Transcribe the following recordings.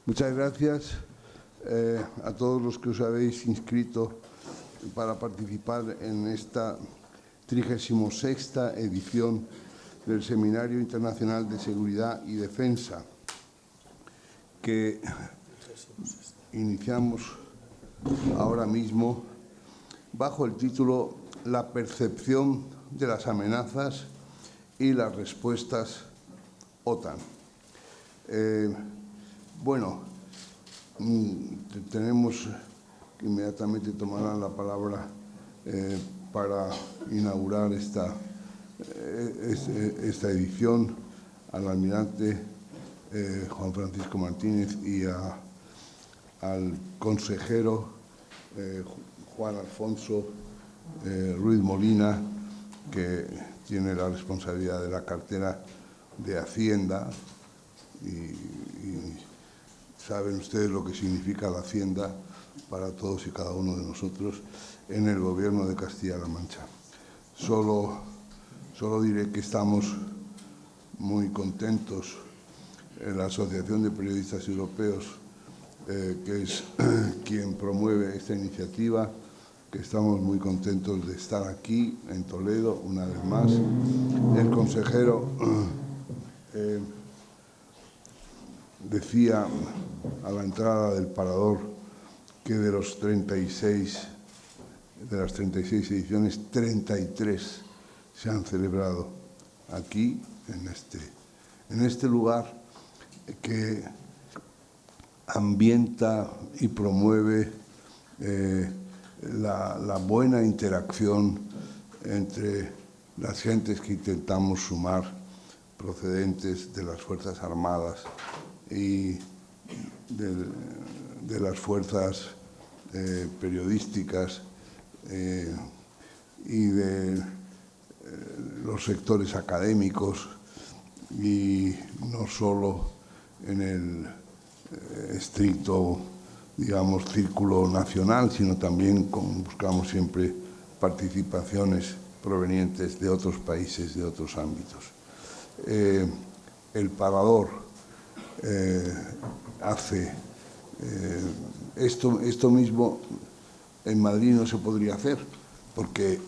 Muchas gracias a todos los que os habéis inscrito para participar en esta 36ª edición del Seminario Internacional de Seguridad y Defensa, que iniciamos ahora mismo bajo el título La percepción de las amenazas y las respuestas OTAN. Tenemos que inmediatamente tomar la palabra para inaugurar esta edición al almirante Juan Francisco Martínez y al consejero Juan Alfonso Ruiz Molina, que tiene la responsabilidad de la cartera de Hacienda, y saben ustedes lo que significa la Hacienda para todos y cada uno de nosotros en el Gobierno de Castilla-La Mancha. Solo diré que estamos muy contentos en la Asociación de Periodistas Europeos, que es quien promueve esta iniciativa, que estamos muy contentos de estar aquí en Toledo una vez más. El consejero decía a la entrada del parador que de las 36 ediciones, 33 se han celebrado aquí, en este lugar que ambienta y promueve la buena interacción entre las gentes que intentamos sumar, procedentes de las Fuerzas Armadas y de las fuerzas periodísticas y de los sectores académicos, y no solo en el estricto, digamos, círculo nacional, sino también buscamos siempre participaciones provenientes de otros países, de otros ámbitos. El parador hace esto mismo en Madrid no se podría hacer, porque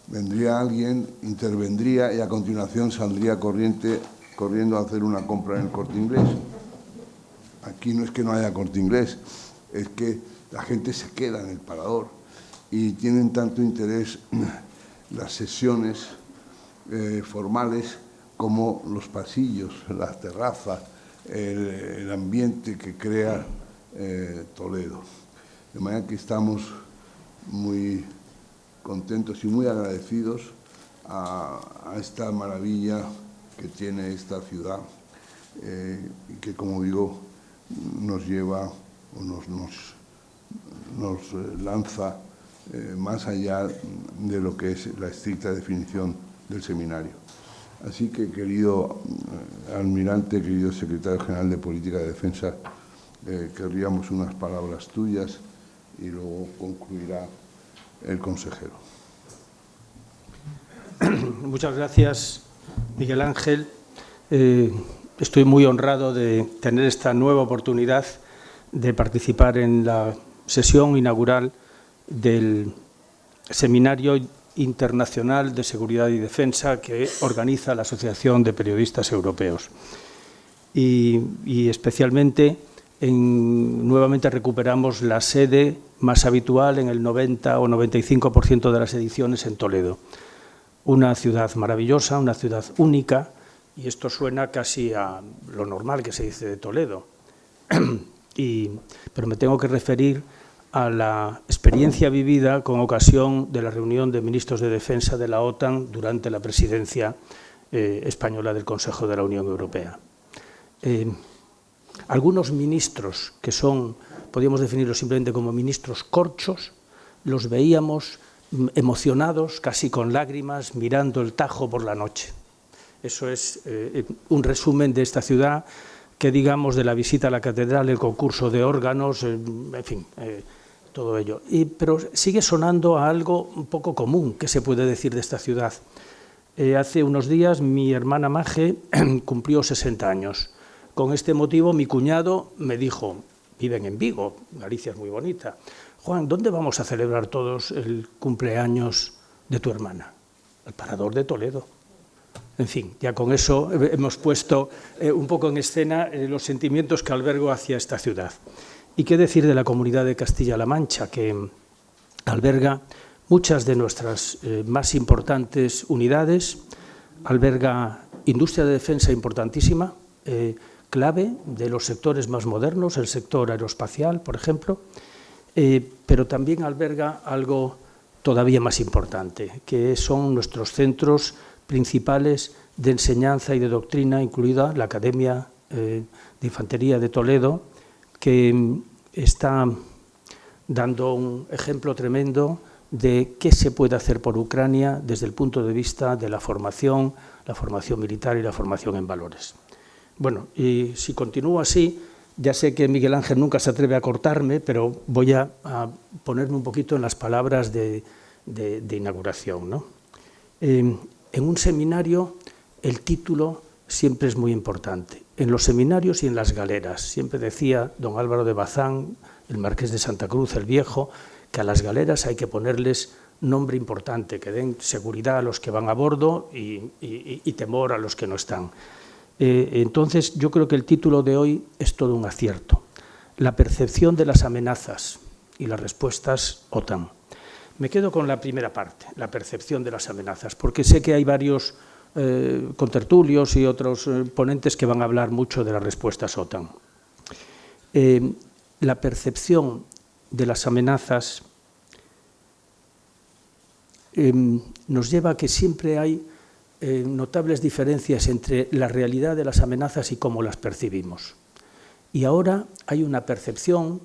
vendría alguien, intervendría y a continuación saldría corriendo a hacer una compra en el Corte Inglés. Aquí no es que no haya Corte Inglés, es que la gente se queda en el parador y tienen tanto interés las sesiones formales como los pasillos, las terrazas, el ambiente que crea Toledo. De manera que estamos muy contentos y muy agradecidos a esta maravilla que tiene esta ciudad y que, como digo, nos lleva o nos lanza más allá de lo que es la estricta definición del seminario. Así que, querido almirante, querido secretario general de Política de Defensa, querríamos unas palabras tuyas y luego concluirá el consejero. Muchas gracias, Miguel Ángel. Estoy muy honrado de tener esta nueva oportunidad de participar en la sesión inaugural del Seminario Internacional de Seguridad y Defensa que organiza la Asociación de Periodistas Europeos. Y especialmente nuevamente recuperamos la sede más habitual en el 90 o 95% de las ediciones en Toledo. Una ciudad maravillosa, una ciudad única, y esto suena casi a lo normal que se dice de Toledo. Pero me tengo que referir a la experiencia vivida con ocasión de la reunión de ministros de Defensa de la OTAN durante la presidencia española del Consejo de la Unión Europea. Algunos ministros que son, podríamos definirlos simplemente como ministros corchos, los veíamos emocionados, casi con lágrimas, mirando el Tajo por la noche. Eso es un resumen de esta ciudad, que digamos de la visita a la catedral, el concurso de órganos, en fin, todo ello. Pero sigue sonando a algo un poco común que se puede decir de esta ciudad. Hace unos días mi hermana Maje cumplió 60 años. con este motivo mi cuñado me dijo, viven en Vigo, Galicia es muy bonita, Juan, ¿dónde vamos a celebrar todos el cumpleaños de tu hermana? Al Parador de Toledo. En fin, ya con eso hemos puesto un poco en escena los sentimientos que albergo hacia esta ciudad. ¿Y qué decir de la Comunidad de Castilla-La Mancha, que alberga muchas de nuestras más importantes unidades, alberga industria de defensa importantísima, clave de los sectores más modernos, el sector aeroespacial, por ejemplo, pero también alberga algo todavía más importante, que son nuestros centros principales de enseñanza y de doctrina, incluida la Academia de Infantería de Toledo, que está dando un ejemplo tremendo de qué se puede hacer por Ucrania desde el punto de vista de la formación militar y la formación en valores. Bueno, y si continúo así, ya sé que Miguel Ángel nunca se atreve a cortarme, pero voy a ponerme un poquito en las palabras de inauguración, ¿no? En un seminario el título siempre es muy importante. En los seminarios y en las galeras. Siempre decía don Álvaro de Bazán, el marqués de Santa Cruz, el Viejo, que a las galeras hay que ponerles nombre importante, que den seguridad a los que van a bordo y temor a los que no están. Entonces, yo creo que el título de hoy es todo un acierto. La percepción de las amenazas y las respuestas OTAN. Me quedo con la primera parte, la percepción de las amenazas, porque sé que hay varios contertulios y otros ponentes que van a hablar mucho de las respuestas OTAN. La percepción de las amenazas nos lleva a que siempre hay notables diferencias entre la realidad de las amenazas y cómo las percibimos. Y ahora hay una percepción,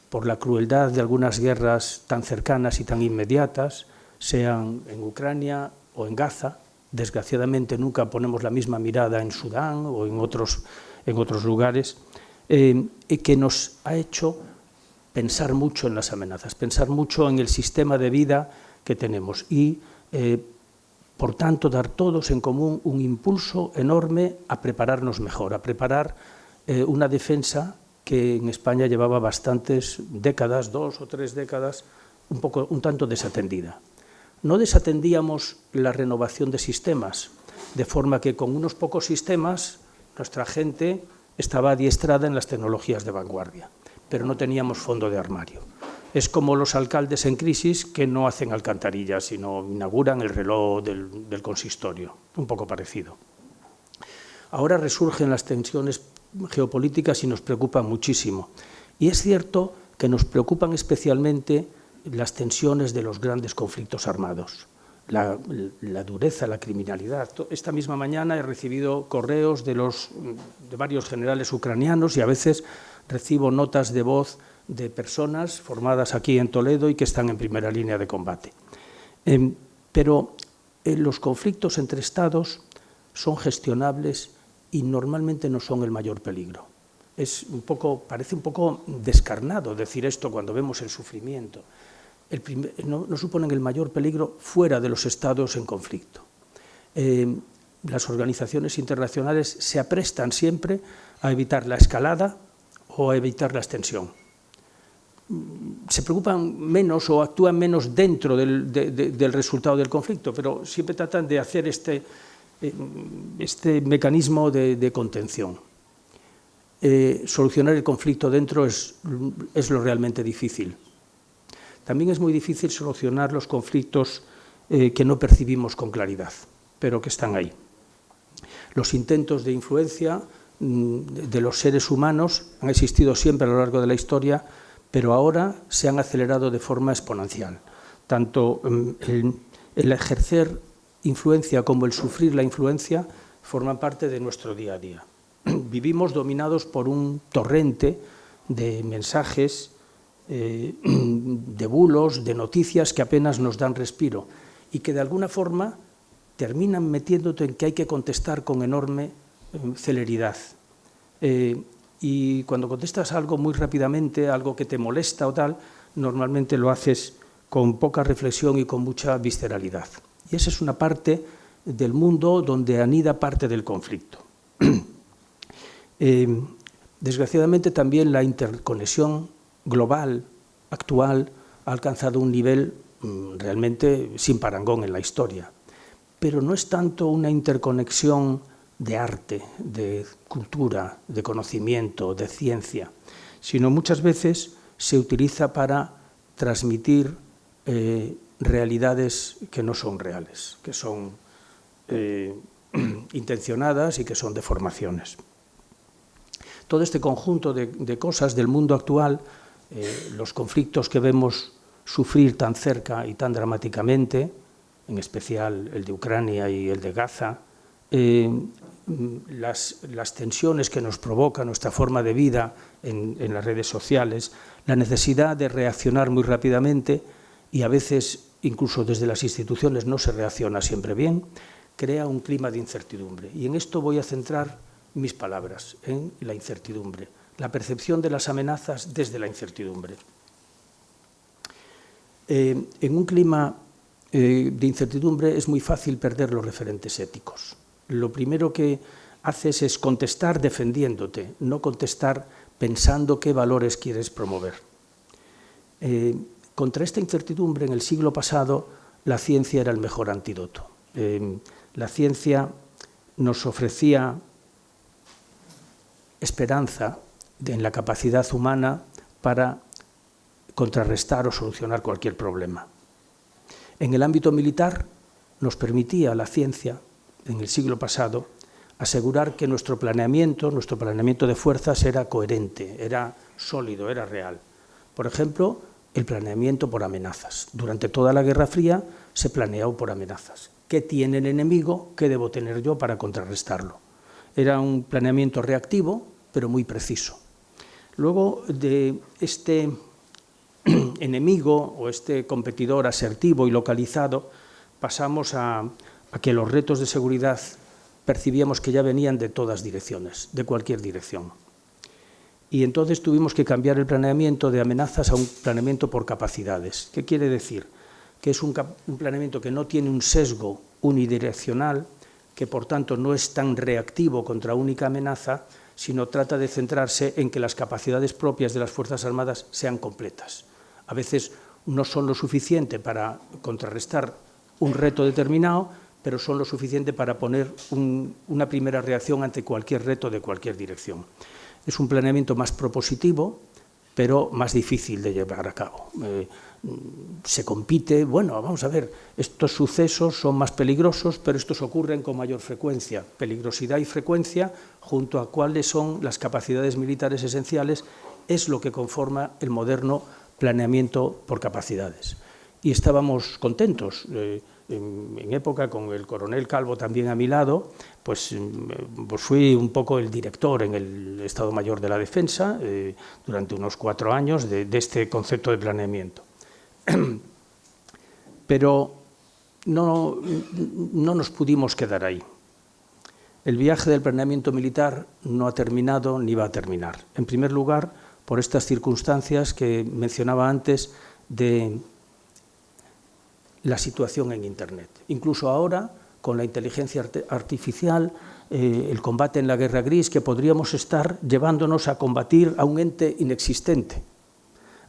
por la crueldad de algunas guerras tan cercanas y tan inmediatas, sean en Ucrania o en Gaza. Desgraciadamente nunca ponemos la misma mirada en Sudán o en otros lugares, que nos ha hecho pensar mucho en las amenazas, pensar mucho en el sistema de vida que tenemos y, por tanto, dar todos en común un impulso enorme a prepararnos mejor, a preparar una defensa que en España llevaba bastantes décadas, 2 o 3 décadas, un tanto desatendida. No desatendíamos la renovación de sistemas, de forma que con unos pocos sistemas nuestra gente estaba adiestrada en las tecnologías de vanguardia, pero no teníamos fondo de armario. Es como los alcaldes en crisis que no hacen alcantarillas, sino inauguran el reloj del consistorio, un poco parecido. Ahora resurgen las tensiones geopolíticas y nos preocupan muchísimo. Y es cierto que nos preocupan especialmente las tensiones de los grandes conflictos armados, la dureza, la criminalidad. Esta misma mañana he recibido correos de varios generales ucranianos y a veces recibo notas de voz de personas formadas aquí en Toledo y que están en primera línea de combate. Pero los conflictos entre Estados son gestionables y normalmente no son el mayor peligro. Parece un poco descarnado decir esto cuando vemos el sufrimiento. No suponen el mayor peligro fuera de los estados en conflicto. Las organizaciones internacionales se aprestan siempre a evitar la escalada o a evitar la extensión. Se preocupan menos o actúan menos dentro del resultado del conflicto, pero siempre tratan de hacer este mecanismo de contención. Solucionar el conflicto dentro es lo realmente difícil. También es muy difícil solucionar los conflictos que no percibimos con claridad, pero que están ahí. Los intentos de influencia de los seres humanos han existido siempre a lo largo de la historia, pero ahora se han acelerado de forma exponencial. Tanto el ejercer influencia como el sufrir la influencia forman parte de nuestro día a día. Vivimos dominados por un torrente de mensajes, de bulos, de noticias que apenas nos dan respiro y que de alguna forma terminan metiéndote en que hay que contestar con enorme celeridad. Y cuando contestas algo muy rápidamente, algo que te molesta o tal, normalmente lo haces con poca reflexión y con mucha visceralidad. Y esa es una parte del mundo donde anida parte del conflicto. Desgraciadamente también la interconexión global actual ha alcanzado un nivel realmente sin parangón en la historia. Pero no es tanto una interconexión de arte, de cultura, de conocimiento, de ciencia, sino muchas veces se utiliza para transmitir realidades que no son reales, que son intencionadas y que son deformaciones. Todo este conjunto de cosas del mundo actual, los conflictos que vemos sufrir tan cerca y tan dramáticamente, en especial el de Ucrania y el de Gaza, las tensiones que nos provoca nuestra forma de vida en las redes sociales, la necesidad de reaccionar muy rápidamente y a veces incluso desde las instituciones no se reacciona siempre bien, crea un clima de incertidumbre. Y en esto voy a centrar mis palabras, en la incertidumbre, la percepción de las amenazas desde la incertidumbre. En un clima de incertidumbre es muy fácil perder los referentes éticos. Lo primero que haces es contestar defendiéndote, no contestar pensando qué valores quieres promover. Contra esta incertidumbre, en el siglo pasado, la ciencia era el mejor antídoto. La ciencia nos ofrecía esperanza en la capacidad humana para contrarrestar o solucionar cualquier problema. En el ámbito militar nos permitía la ciencia, en el siglo pasado, asegurar que nuestro planeamiento de fuerzas era coherente, era sólido, era real. Por ejemplo, el planeamiento por amenazas. Durante toda la Guerra Fría se planeó por amenazas. ¿Qué tiene el enemigo? ¿Qué debo tener yo para contrarrestarlo? Era un planeamiento reactivo, pero muy preciso. Luego de este enemigo o este competidor asertivo y localizado, pasamos a que los retos de seguridad percibíamos que ya venían de todas direcciones, de cualquier dirección. Y entonces tuvimos que cambiar el planeamiento de amenazas a un planeamiento por capacidades. ¿Qué quiere decir? Que es un planeamiento que no tiene un sesgo unidireccional, que por tanto no es tan reactivo contra única amenaza, sino trata de centrarse en que las capacidades propias de las Fuerzas Armadas sean completas. A veces no son lo suficiente para contrarrestar un reto determinado, pero son lo suficiente para poner una primera reacción ante cualquier reto de cualquier dirección. Es un planeamiento más propositivo, pero más difícil de llevar a cabo. Se compite, bueno, vamos a ver, estos sucesos son más peligrosos, pero estos ocurren con mayor frecuencia. Peligrosidad y frecuencia, junto a cuáles son las capacidades militares esenciales, es lo que conforma el moderno planeamiento por capacidades. Y estábamos contentos. En época, con el coronel Calvo también a mi lado, pues fui un poco el director en el Estado Mayor de la Defensa durante unos 4 años de este concepto de planeamiento. Pero no nos pudimos quedar ahí. El viaje del planeamiento militar no ha terminado ni va a terminar. En primer lugar, por estas circunstancias que mencionaba antes de la situación en Internet. Incluso ahora, con la inteligencia artificial, el combate en la guerra gris, que podríamos estar llevándonos a combatir a un ente inexistente.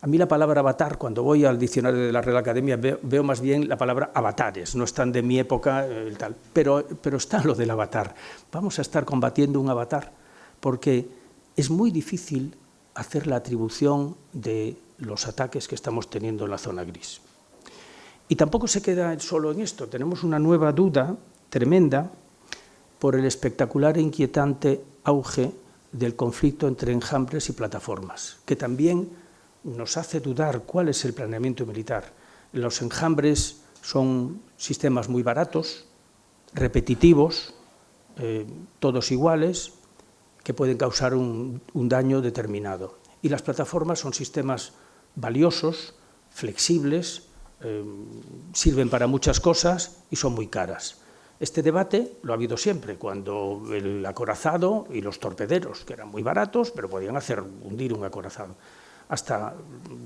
A mí la palabra avatar, cuando voy al diccionario de la Real Academia, veo más bien la palabra avatares, no están de mi época, tal, pero está lo del avatar. Vamos a estar combatiendo un avatar, porque es muy difícil hacer la atribución de los ataques que estamos teniendo en la zona gris. Y tampoco se queda solo en esto, tenemos una nueva duda tremenda por el espectacular e inquietante auge del conflicto entre enjambres y plataformas, que también nos hace dudar cuál es el planeamiento militar. Los enjambres son sistemas muy baratos, repetitivos, todos iguales, que pueden causar un daño determinado. Y las plataformas son sistemas valiosos, flexibles, sirven para muchas cosas y son muy caras. Este debate lo ha habido siempre, cuando el acorazado y los torpederos, que eran muy baratos, pero podían hacer hundir un acorazado.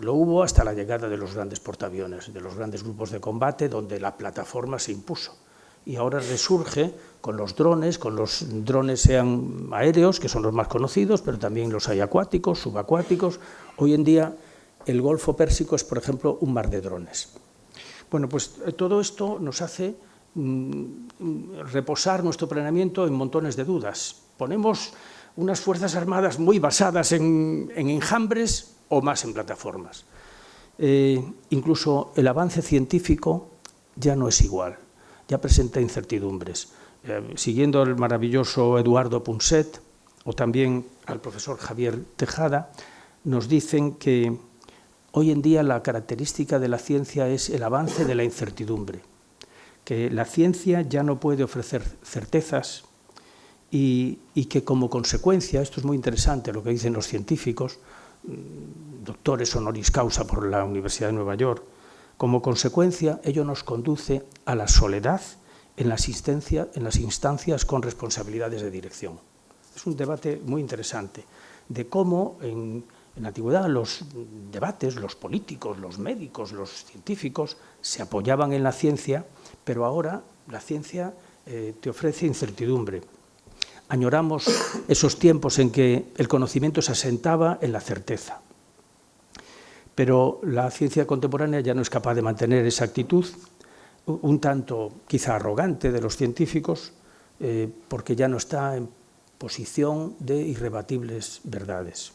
Lo hubo hasta la llegada de los grandes portaaviones, de los grandes grupos de combate, donde la plataforma se impuso. y ahora resurge con los drones sean aéreos, que son los más conocidos, pero también los hay acuáticos, subacuáticos. Hoy en día el Golfo Pérsico es, por ejemplo, un mar de drones. Bueno, pues todo esto nos hace reposar nuestro planeamiento en montones de dudas. Ponemos unas Fuerzas Armadas muy basadas en enjambres o más en plataformas. Incluso el avance científico ya no es igual, ya presenta incertidumbres. Siguiendo al maravilloso Eduardo Punset o también al profesor Javier Tejada, nos dicen que hoy en día la característica de la ciencia es el avance de la incertidumbre, que la ciencia ya no puede ofrecer certezas y que como consecuencia, esto es muy interesante lo que dicen los científicos, doctores honoris causa por la Universidad de Nueva York, como consecuencia ello nos conduce a la soledad en las instancias con responsabilidades de dirección. Es un debate muy interesante de cómo en la antigüedad los debates, los políticos, los médicos, los científicos se apoyaban en la ciencia, pero ahora la ciencia te ofrece incertidumbre. Añoramos esos tiempos en que el conocimiento se asentaba en la certeza. Pero la ciencia contemporánea ya no es capaz de mantener esa actitud, un tanto quizá arrogante de los científicos, porque ya no está en posición de irrebatibles verdades.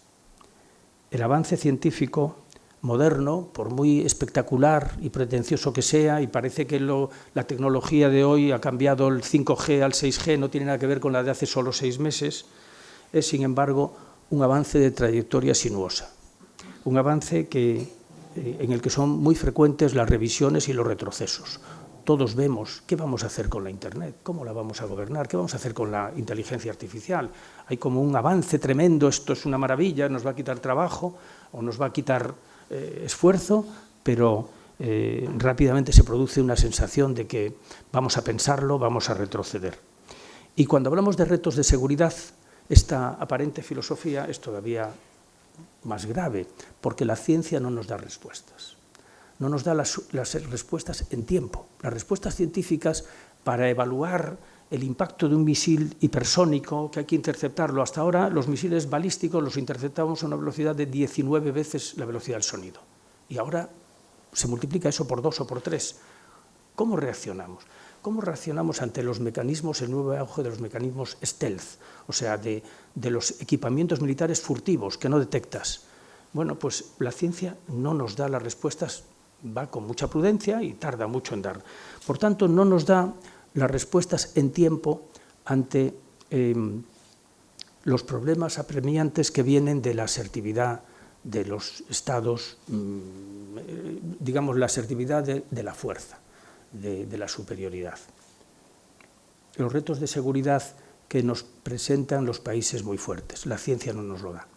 El avance científico moderno, por muy espectacular y pretencioso que sea, y parece que la tecnología de hoy ha cambiado el 5G al 6G, no tiene nada que ver con la de hace solo 6 meses, es sin embargo un avance de trayectoria sinuosa, un avance en el que son muy frecuentes las revisiones y los retrocesos. Todos vemos qué vamos a hacer con la Internet, cómo la vamos a gobernar, qué vamos a hacer con la inteligencia artificial. Hay como un avance tremendo, esto es una maravilla, nos va a quitar trabajo o nos va a quitar esfuerzo, pero rápidamente se produce una sensación de que vamos a pensarlo, vamos a retroceder. Y cuando hablamos de retos de seguridad, esta aparente filosofía es todavía más grave, porque la ciencia no nos da respuestas. No nos da las respuestas en tiempo. Las respuestas científicas para evaluar el impacto de un misil hipersónico que hay que interceptarlo. Hasta ahora los misiles balísticos los interceptamos a una velocidad de 19 veces la velocidad del sonido. Y ahora se multiplica eso por 2 o por 3. ¿Cómo reaccionamos? ¿Cómo reaccionamos ante los mecanismos, el nuevo auge de los mecanismos stealth? O sea, de los equipamientos militares furtivos que no detectas. Bueno, pues la ciencia no nos da las respuestas, va con mucha prudencia y tarda mucho en dar. Por tanto, no nos da las respuestas en tiempo ante los problemas apremiantes que vienen de la asertividad de los estados, digamos, la asertividad de la fuerza, de la superioridad. Los retos de seguridad que nos presentan los países muy fuertes, la ciencia no nos lo da.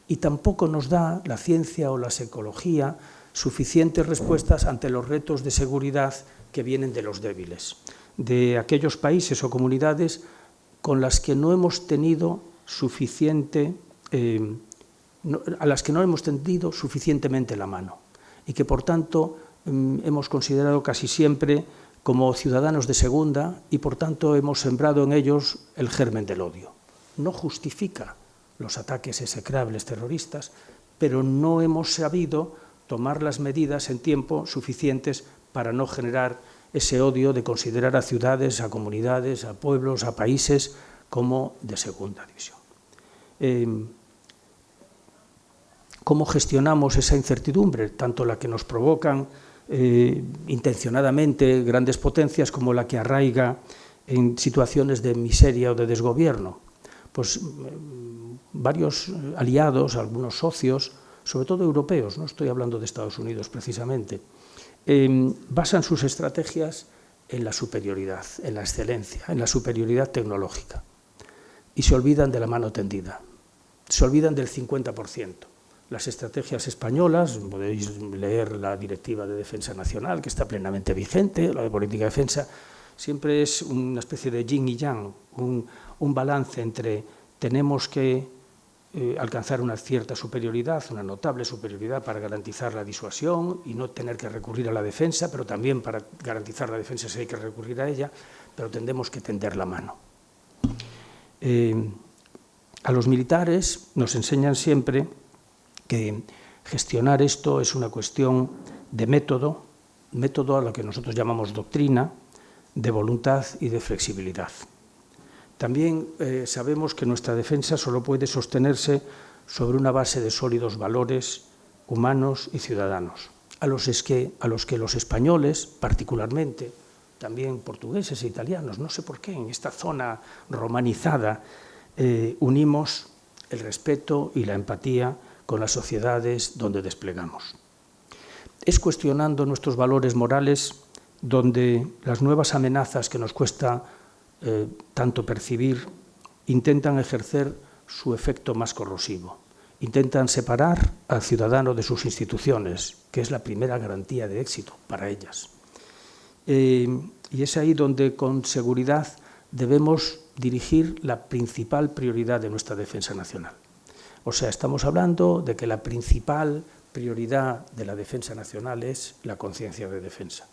Y tampoco nos da la ciencia o la psicología suficientes respuestas ante los retos de seguridad que vienen de los débiles, de aquellos países o comunidades con las que no hemos tenido a las que no hemos tendido suficientemente la mano y que por tanto hemos considerado casi siempre como ciudadanos de segunda y por tanto hemos sembrado en ellos el germen del odio. No justifica los ataques execrables terroristas, pero no hemos sabido tomar las medidas en tiempo suficientes para no generar ese odio de considerar a ciudades, a comunidades, a pueblos, a países como de segunda división. ¿Cómo gestionamos esa incertidumbre, tanto la que nos provocan intencionadamente grandes potencias como la que arraiga en situaciones de miseria o de desgobierno? Pues varios aliados, algunos socios, sobre todo europeos, no estoy hablando de Estados Unidos precisamente, basan sus estrategias en la superioridad, en la excelencia, en la superioridad tecnológica y se olvidan de la mano tendida, se olvidan del 50%. Las estrategias españolas, podéis leer la Directiva de Defensa Nacional, que está plenamente vigente, la de política de defensa, siempre es una especie de yin y yang, un balance entre tenemos que alcanzar una cierta superioridad, una notable superioridad para garantizar la disuasión y no tener que recurrir a la defensa, pero también para garantizar la defensa si hay que recurrir a ella, pero tendremos que tender la mano. A los militares nos enseñan siempre que gestionar esto es una cuestión de método a lo que nosotros llamamos doctrina, de voluntad y de flexibilidad. También sabemos que nuestra defensa solo puede sostenerse sobre una base de sólidos valores humanos y ciudadanos, a los que los españoles, particularmente, también portugueses e italianos, no sé por qué, en esta zona romanizada, unimos el respeto y la empatía con las sociedades donde desplegamos. Es cuestionando nuestros valores morales donde las nuevas amenazas que nos cuesta tanto percibir intentan ejercer su efecto más corrosivo. Intentan separar al ciudadano de sus instituciones, que es la primera garantía de éxito para ellas. Y es ahí donde con seguridad debemos dirigir la principal prioridad de nuestra defensa nacional. O sea, estamos hablando de que la principal prioridad de la defensa nacional es la conciencia de defensa.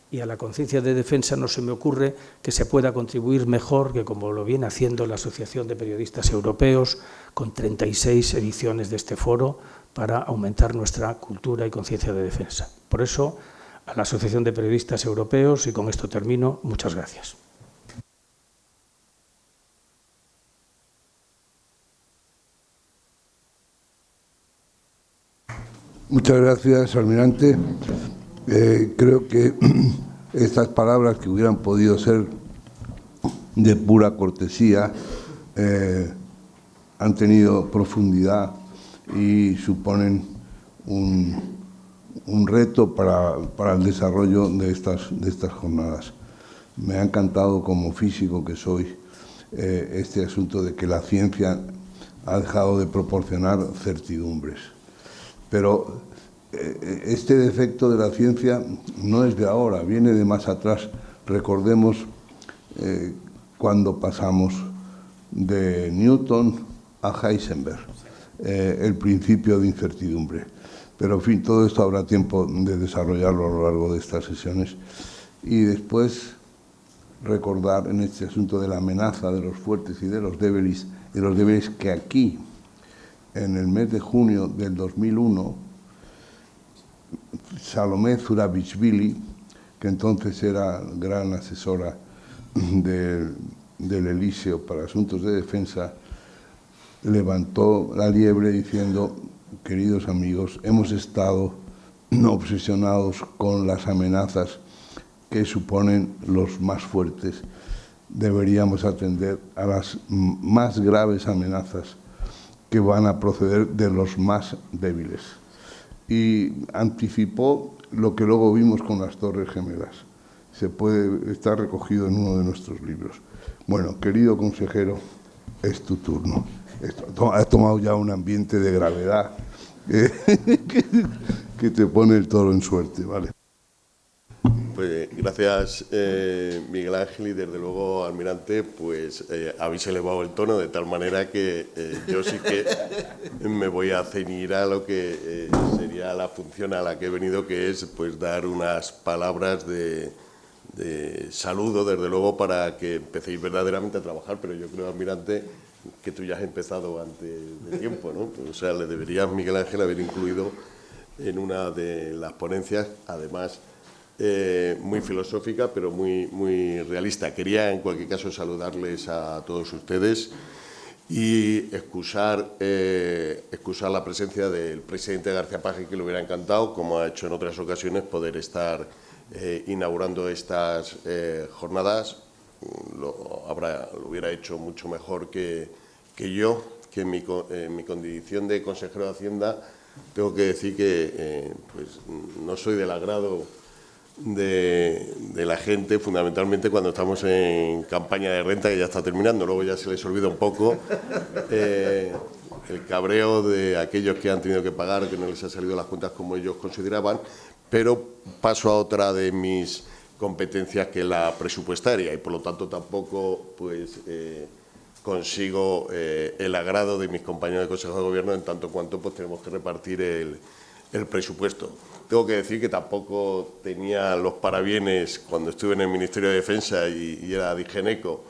Y a la conciencia de defensa no se me ocurre que se pueda contribuir mejor que como lo viene haciendo la Asociación de Periodistas Europeos con 36 ediciones de este foro para aumentar nuestra cultura y conciencia de defensa. Por eso, a la Asociación de Periodistas Europeos, y con esto termino, muchas gracias. Muchas gracias, almirante. Creo que estas palabras, que hubieran podido ser de pura cortesía, han tenido profundidad y suponen un reto para el desarrollo de estas jornadas. Me ha encantado, como físico que soy, este asunto de que la ciencia ha dejado de proporcionar certidumbres. Pero este defecto de la ciencia no es de ahora, viene de más atrás. Recordemos cuando pasamos de Newton a Heisenberg, el principio de incertidumbre. Pero, en fin, todo esto habrá tiempo de desarrollarlo a lo largo de estas sesiones. Y después recordar en este asunto de la amenaza de los fuertes y de los débiles que aquí, en el mes de junio del 2001, Salomé Zurabichvili, que entonces era gran asesora del Elíseo para asuntos de defensa, levantó la liebre diciendo: queridos amigos, hemos estado obsesionados con las amenazas que suponen los más fuertes. Deberíamos atender a las más graves amenazas que van a proceder de los más débiles. Y anticipó lo que luego vimos con las Torres Gemelas. Está recogido en uno de nuestros libros. Bueno, querido consejero, es tu turno. Has tomado ya un ambiente de gravedad que te pone el toro en suerte, ¿vale? Pues gracias, Miguel Ángel, y desde luego, almirante, pues habéis elevado el tono de tal manera que yo sí que me voy a ceñir a lo que sería la función a la que he venido, que es pues dar unas palabras de saludo, desde luego, para que empecéis verdaderamente a trabajar. Pero yo creo, almirante, que tú ya has empezado antes de tiempo, ¿no? O sea, le deberías, Miguel Ángel, haber incluido en una de las ponencias, además muy filosófica, pero muy realista. Quería, en cualquier caso, saludarles a todos ustedes y excusar la presencia del presidente García Paje, que le hubiera encantado, como ha hecho en otras ocasiones, poder estar inaugurando estas jornadas. Lo hubiera hecho mucho mejor que yo, que en mi condición de consejero de Hacienda tengo que decir que pues, no soy del agrado de la gente, fundamentalmente cuando estamos en campaña de renta, que ya está terminando. Luego ya se les olvida un poco el cabreo de aquellos que han tenido que pagar, que no les han salido las cuentas como ellos consideraban. Pero paso a otra de mis competencias, que es la presupuestaria, y por lo tanto tampoco pues consigo el agrado de mis compañeros de Consejo de Gobierno en tanto cuanto pues tenemos que repartir el presupuesto. Tengo que decir que tampoco tenía los parabienes cuando estuve en el Ministerio de Defensa y era digeneco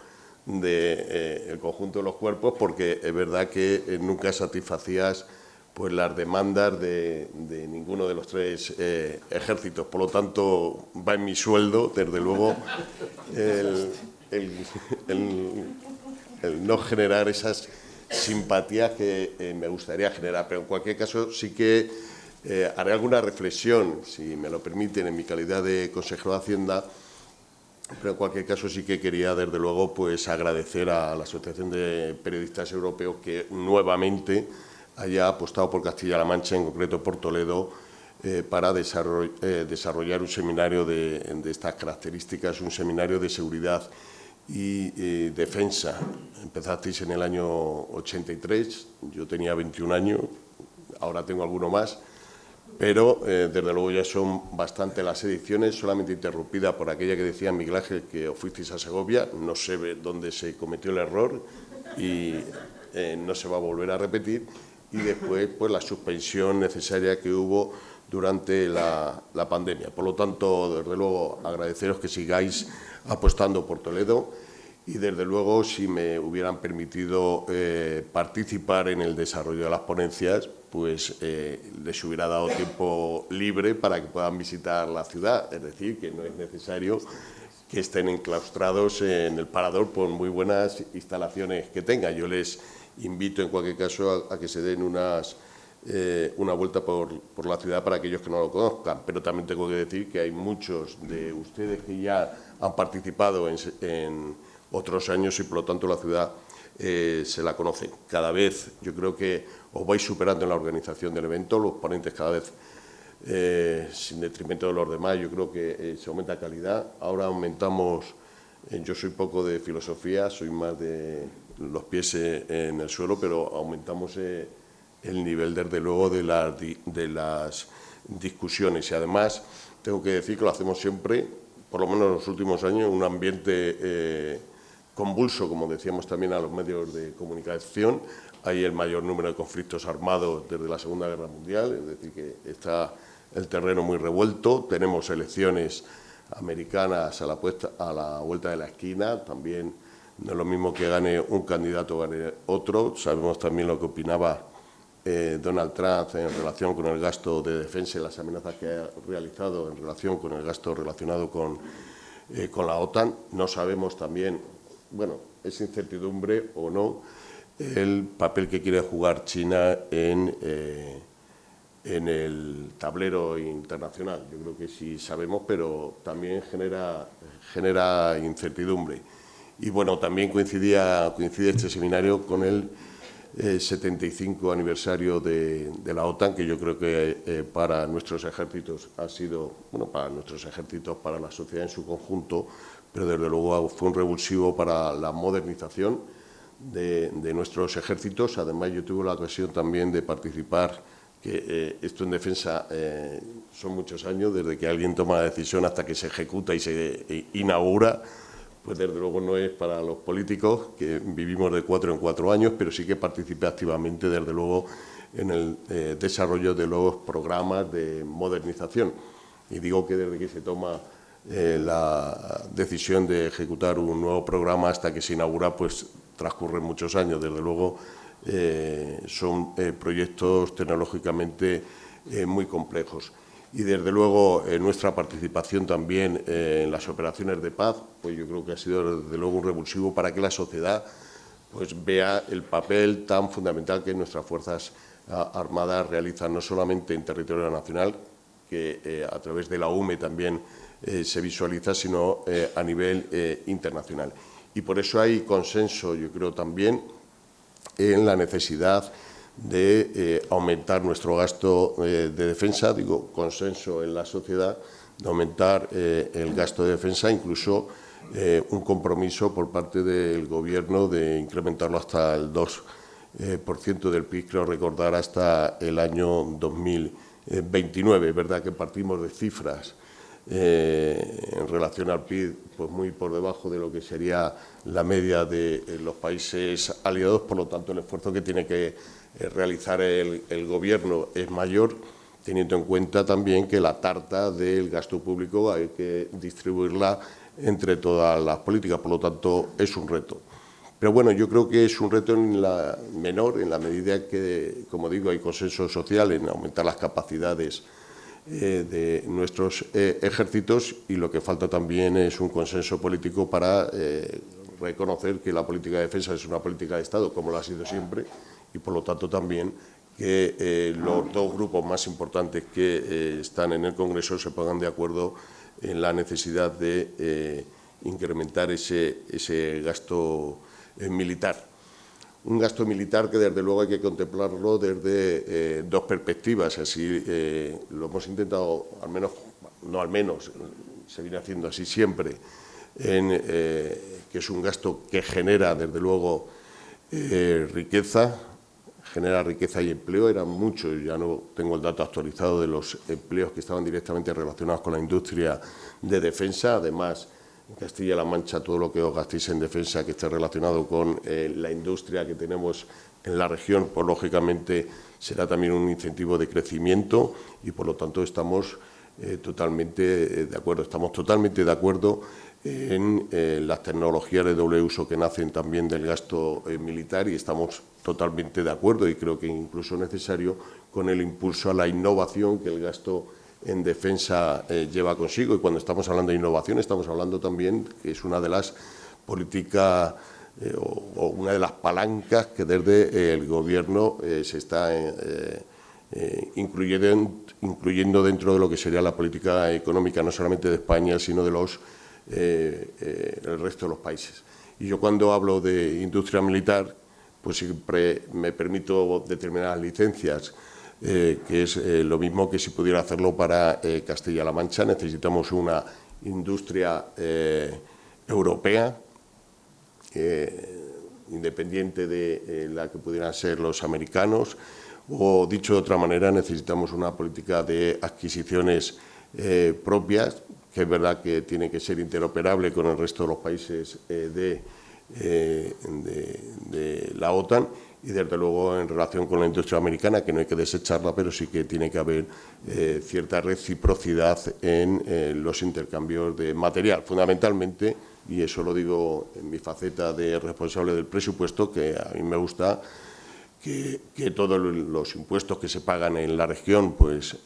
del conjunto de los cuerpos, porque es verdad que nunca satisfacías pues las demandas de ninguno de los tres ejércitos. Por lo tanto, va en mi sueldo, desde luego, el no generar esas simpatías que me gustaría generar. Pero en cualquier caso sí que haré alguna reflexión, si me lo permiten, en mi calidad de consejero de Hacienda. Pero en cualquier caso sí que quería, desde luego, pues agradecer a la Asociación de Periodistas Europeos que nuevamente haya apostado por Castilla-La Mancha, en concreto por Toledo, para desarrollar un seminario de estas características, un seminario de seguridad y defensa. Empezasteis en el año 83, yo tenía 21 años, ahora tengo alguno más, pero desde luego ya son bastante las ediciones, solamente interrumpida por aquella que decía Miguel Ángel que os fuisteis a Segovia. No sé dónde se cometió el error y no se va a volver a repetir. Y después pues la suspensión necesaria que hubo durante la pandemia. Por lo tanto, desde luego, agradeceros que sigáis apostando por Toledo y, desde luego, si me hubieran permitido participar en el desarrollo de las ponencias, pues les hubiera dado tiempo libre para que puedan visitar la ciudad. Es decir, que no es necesario que estén enclaustrados en el Parador por muy buenas instalaciones que tengan. Yo les invito, en cualquier caso, a que se den una vuelta por la ciudad para aquellos que no lo conozcan. Pero también tengo que decir que hay muchos de ustedes que ya han participado en otros años y, por lo tanto, la ciudad se la conoce. Cada vez yo creo que os vais superando en la organización del evento, los ponentes cada vez, sin detrimento de los demás, yo creo que se aumenta calidad. Ahora aumentamos, yo soy poco de filosofía, soy más de los pies en el suelo, pero aumentamos el nivel, desde luego, de las discusiones. Y además, tengo que decir que lo hacemos siempre, por lo menos en los últimos años, un ambiente convulso, como decíamos también a los medios de comunicación. Hay el mayor número de conflictos armados desde la Segunda Guerra Mundial, es decir, que está el terreno muy revuelto. Tenemos elecciones americanas a la vuelta de la esquina. También no es lo mismo que gane un candidato o gane otro. Sabemos también lo que opinaba Donald Trump en relación con el gasto de defensa y las amenazas que ha realizado en relación con el gasto relacionado con la OTAN. No sabemos también, bueno, es incertidumbre o no, el papel que quiere jugar China en el tablero internacional. Yo creo que sí sabemos, pero también genera incertidumbre. Y bueno, también coincide este seminario con el 75 aniversario de la OTAN, que yo creo que para nuestros ejércitos ha sido, bueno, para nuestros ejércitos, para la sociedad en su conjunto, pero desde luego fue un revulsivo para la modernización de nuestros ejércitos. Además, yo tuve la ocasión también de participar, que esto en defensa son muchos años, desde que alguien toma la decisión hasta que se ejecuta y se inaugura. Pues desde luego no es para los políticos, que vivimos de 4 en 4 años, pero sí que participé activamente, desde luego, en el desarrollo de los programas de modernización. Y digo que desde que se toma la decisión de ejecutar un nuevo programa hasta que se inaugura, pues transcurren muchos años. Desde luego son proyectos tecnológicamente muy complejos. Y, desde luego, nuestra participación también en las operaciones de paz, pues yo creo que ha sido, desde luego, un revulsivo para que la sociedad pues vea el papel tan fundamental que nuestras Fuerzas Armadas realizan, no solamente en territorio nacional, que a través de la UME también se visualiza, sino a nivel internacional. Y por eso hay consenso, yo creo, también en la necesidad de aumentar nuestro gasto de defensa, digo, consenso en la sociedad, de aumentar el gasto de defensa, incluso un compromiso por parte del Gobierno de incrementarlo hasta el 2% del PIB, creo recordar, hasta el año 2029. Es verdad que partimos de cifras en relación al PIB, pues muy por debajo de lo que sería la media de los países aliados. Por lo tanto, el esfuerzo que tiene que realizar el Gobierno es mayor, teniendo en cuenta también que la tarta del gasto público hay que distribuirla entre todas las políticas. Por lo tanto, es un reto. Pero bueno, yo creo que es un reto menor en la medida que, como digo, hay consenso social en aumentar las capacidades de nuestros ejércitos, y lo que falta también es un consenso político para reconocer que la política de defensa es una política de Estado, como lo ha sido siempre, y por lo tanto también que los dos grupos más importantes que están en el Congreso se pongan de acuerdo en la necesidad de incrementar ese gasto militar. Un gasto militar que, desde luego, hay que contemplarlo desde dos perspectivas. Así lo hemos intentado, se viene haciendo así siempre, que es un gasto que genera, desde luego, riqueza, genera riqueza y empleo. Eran muchos, ya no tengo el dato actualizado de los empleos que estaban directamente relacionados con la industria de defensa. Además, en Castilla-La Mancha, todo lo que os gastéis en defensa que esté relacionado con la industria que tenemos en la región, pues lógicamente será también un incentivo de crecimiento, y por lo tanto estamos totalmente de acuerdo. Estamos totalmente de acuerdo en las tecnologías de doble uso que nacen también del gasto militar, y estamos totalmente de acuerdo, y creo que incluso necesario, con el impulso a la innovación que el gasto en defensa lleva consigo. Y cuando estamos hablando de innovación, estamos hablando también que es una de las políticas o una de las palancas que desde el Gobierno se está incluyendo dentro de lo que sería la política económica, no solamente de España, sino de el resto de los países. Y yo, cuando hablo de industria militar, pues siempre me permito determinadas licencias, que es lo mismo que si pudiera hacerlo para Castilla-La Mancha. Necesitamos una industria europea, independiente de la que pudieran ser los americanos, o, dicho de otra manera, necesitamos una política de adquisiciones propias, que es verdad que tiene que ser interoperable con el resto de los países de la OTAN, y desde luego en relación con la industria americana, que no hay que desecharla, pero sí que tiene que haber cierta reciprocidad en los intercambios de material, fundamentalmente, y eso lo digo en mi faceta de responsable del presupuesto, que a mí me gusta que todos los impuestos que se pagan en la región pues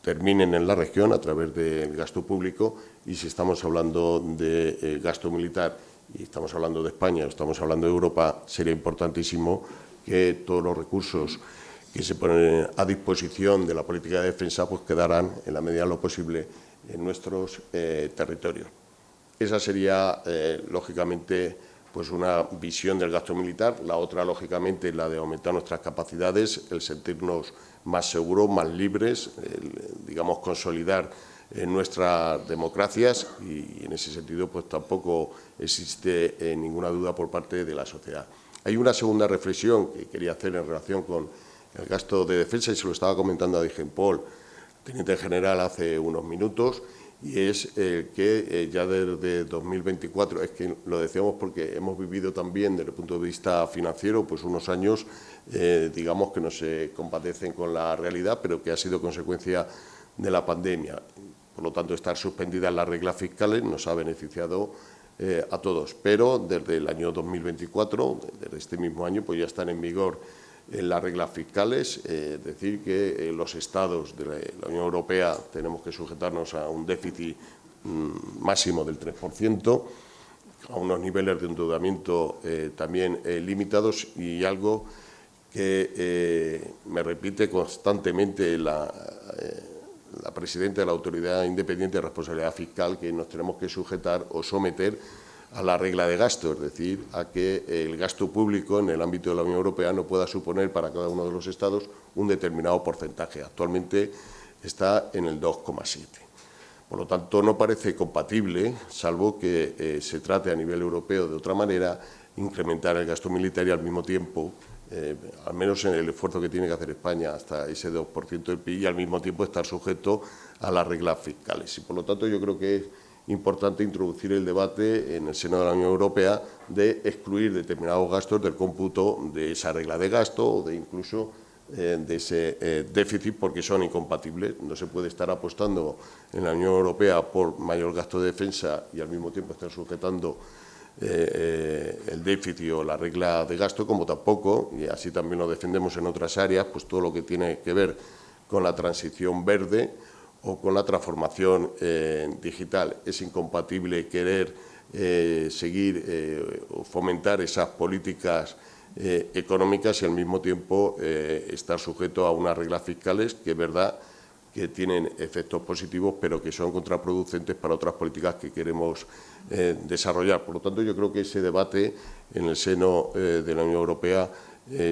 terminen en la región a través del gasto público, y si estamos hablando de gasto militar y estamos hablando de España, estamos hablando de Europa, sería importantísimo que todos los recursos que se ponen a disposición de la política de defensa pues quedaran, en la medida de lo posible, en nuestros territorios. Esa sería, lógicamente, pues una visión del gasto militar. La otra, lógicamente, la de aumentar nuestras capacidades, el sentirnos más seguros, más libres, digamos, consolidar nuestras democracias, y en ese sentido pues tampoco existe ninguna duda por parte de la sociedad. Hay una segunda reflexión que quería hacer en relación con el gasto de defensa, y se lo estaba comentando a Digenpol, teniente general, hace unos minutos, y es que ya desde 2024, es que lo decíamos porque hemos vivido también desde el punto de vista financiero pues unos años, digamos, que no se compadecen con la realidad, pero que ha sido consecuencia de la pandemia. Por lo tanto, estar suspendidas las reglas fiscales nos ha beneficiado a todos. Pero desde el año 2024, desde este mismo año, pues ya están en vigor las reglas fiscales, es decir, que los Estados de la Unión Europea tenemos que sujetarnos a un déficit máximo del 3%, a unos niveles de endeudamiento también limitados, y algo que me repite constantemente la presidenta de la Autoridad Independiente de Responsabilidad Fiscal, que nos tenemos que sujetar o someter a la regla de gasto, es decir, a que el gasto público en el ámbito de la Unión Europea no pueda suponer para cada uno de los Estados un determinado porcentaje. Actualmente está en el 2,7. Por lo tanto, no parece compatible, salvo que se trate a nivel europeo de otra manera, incrementar el gasto militar y al mismo tiempo al menos en el esfuerzo que tiene que hacer España hasta ese 2% del PIB, y al mismo tiempo estar sujeto a las reglas fiscales. Y por lo tanto yo creo que es importante introducir el debate en el seno de la Unión Europea de excluir determinados gastos del cómputo de esa regla de gasto o de incluso de ese déficit, porque son incompatibles. No se puede estar apostando en la Unión Europea por mayor gasto de defensa y al mismo tiempo estar sujetando el déficit o la regla de gasto, como tampoco, y así también lo defendemos en otras áreas, pues todo lo que tiene que ver con la transición verde o con la transformación digital. Es incompatible querer seguir o fomentar esas políticas económicas y al mismo tiempo estar sujeto a unas reglas fiscales que es verdad que tienen efectos positivos, pero que son contraproducentes para otras políticas que queremos desarrollar. Por lo tanto, yo creo que ese debate en el seno de la Unión Europea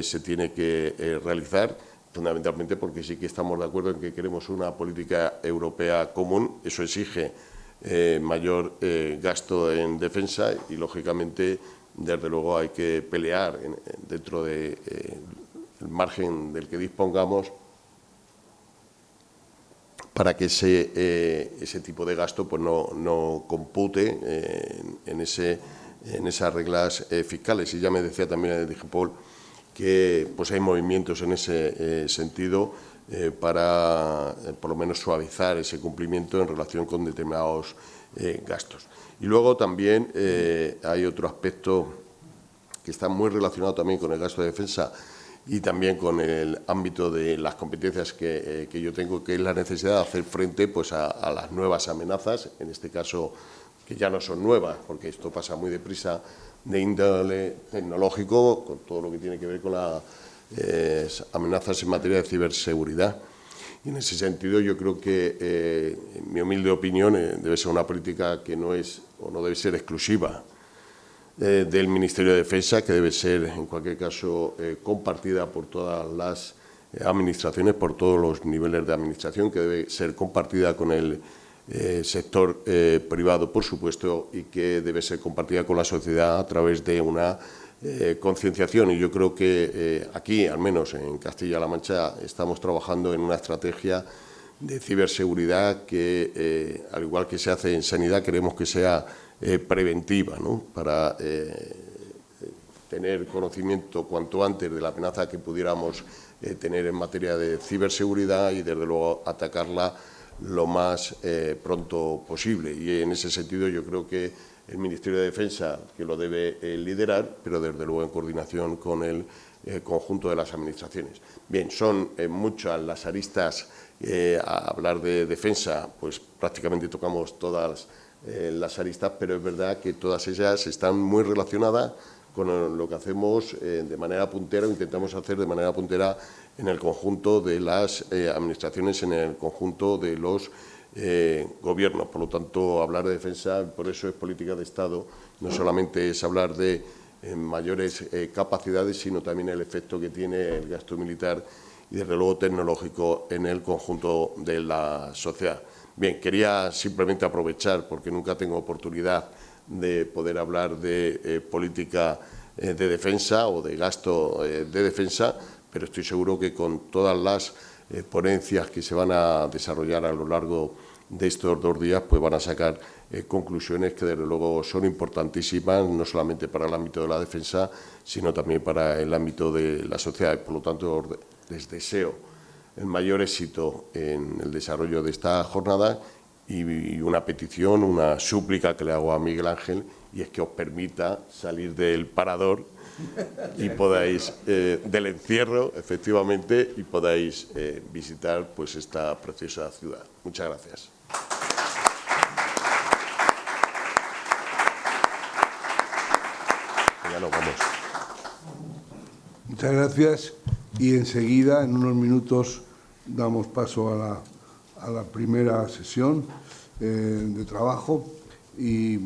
se tiene que realizar, fundamentalmente porque sí que estamos de acuerdo en que queremos una política europea común. Eso exige mayor gasto en defensa y, lógicamente, desde luego hay que pelear dentro del margen del que dispongamos para que ese tipo de gasto pues no compute en esas reglas fiscales. Y ya me decía también el DGPOL que pues hay movimientos en ese sentido para por lo menos suavizar ese cumplimiento en relación con determinados gastos. Y luego también hay otro aspecto que está muy relacionado también con el gasto de defensa y también con el ámbito de las competencias que yo tengo, que es la necesidad de hacer frente pues, a las nuevas amenazas, en este caso que ya no son nuevas, porque esto pasa muy deprisa, de índole tecnológico, con todo lo que tiene que ver con las amenazas en materia de ciberseguridad. Y en ese sentido yo creo que, en mi humilde opinión, debe ser una política que no es o no debe ser exclusiva del Ministerio de Defensa, que debe ser, en cualquier caso, compartida por todas las administraciones, por todos los niveles de administración, que debe ser compartida con el sector privado, por supuesto, y que debe ser compartida con la sociedad a través de una concienciación. Y yo creo que aquí, al menos en Castilla-La Mancha, estamos trabajando en una estrategia de ciberseguridad que, al igual que se hace en sanidad, queremos que sea preventiva, ¿no? Para tener conocimiento cuanto antes de la amenaza que pudiéramos tener en materia de ciberseguridad y, desde luego, atacarla lo más pronto posible. Y en ese sentido yo creo que el Ministerio de Defensa, que lo debe liderar, pero desde luego en coordinación con el conjunto de las administraciones. Bien, son muchas las aristas. A hablar de defensa, pues prácticamente tocamos todas las aristas, pero es verdad que todas ellas están muy relacionadas con lo que hacemos de manera puntera o intentamos hacer de manera puntera en el conjunto de las administraciones, en el conjunto de los gobiernos. Por lo tanto, hablar de defensa, por eso es política de Estado, no solamente es hablar de mayores capacidades, sino también el efecto que tiene el gasto militar y, desde luego, tecnológico en el conjunto de la sociedad. Bien, quería simplemente aprovechar, porque nunca tengo oportunidad de poder hablar de política de defensa o de gasto de defensa, pero estoy seguro que con todas las ponencias que se van a desarrollar a lo largo de estos 2 días, pues van a sacar conclusiones que, desde luego, son importantísimas, no solamente para el ámbito de la defensa, sino también para el ámbito de la sociedad. Por lo tanto, les deseo el mayor éxito en el desarrollo de esta jornada y una petición, una súplica que le hago a Miguel Ángel, y es que os permita salir del parador y podáis, del encierro, efectivamente, y podáis visitar pues esta preciosa ciudad. Muchas gracias. Ya nos vamos. Muchas gracias. Y enseguida, en unos minutos, damos paso a la primera sesión de trabajo y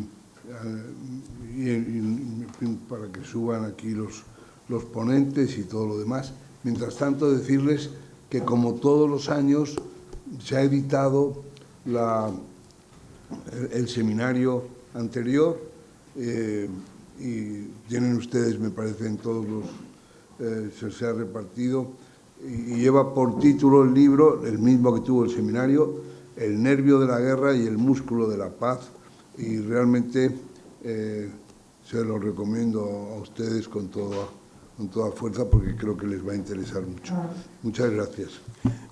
para que suban aquí los ponentes y todo lo demás. Mientras tanto, decirles que, como todos los años, se ha editado el seminario anterior y tienen ustedes, me parece, en todos se ha repartido y lleva por título el libro, el mismo que tuvo el seminario, El nervio de la guerra y el músculo de la paz, y realmente se lo recomiendo a ustedes con toda fuerza porque creo que les va a interesar mucho. Muchas gracias.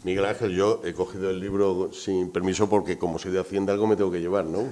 Miguel Ángel, yo he cogido el libro sin permiso porque como soy de Hacienda algo me tengo que llevar, ¿no?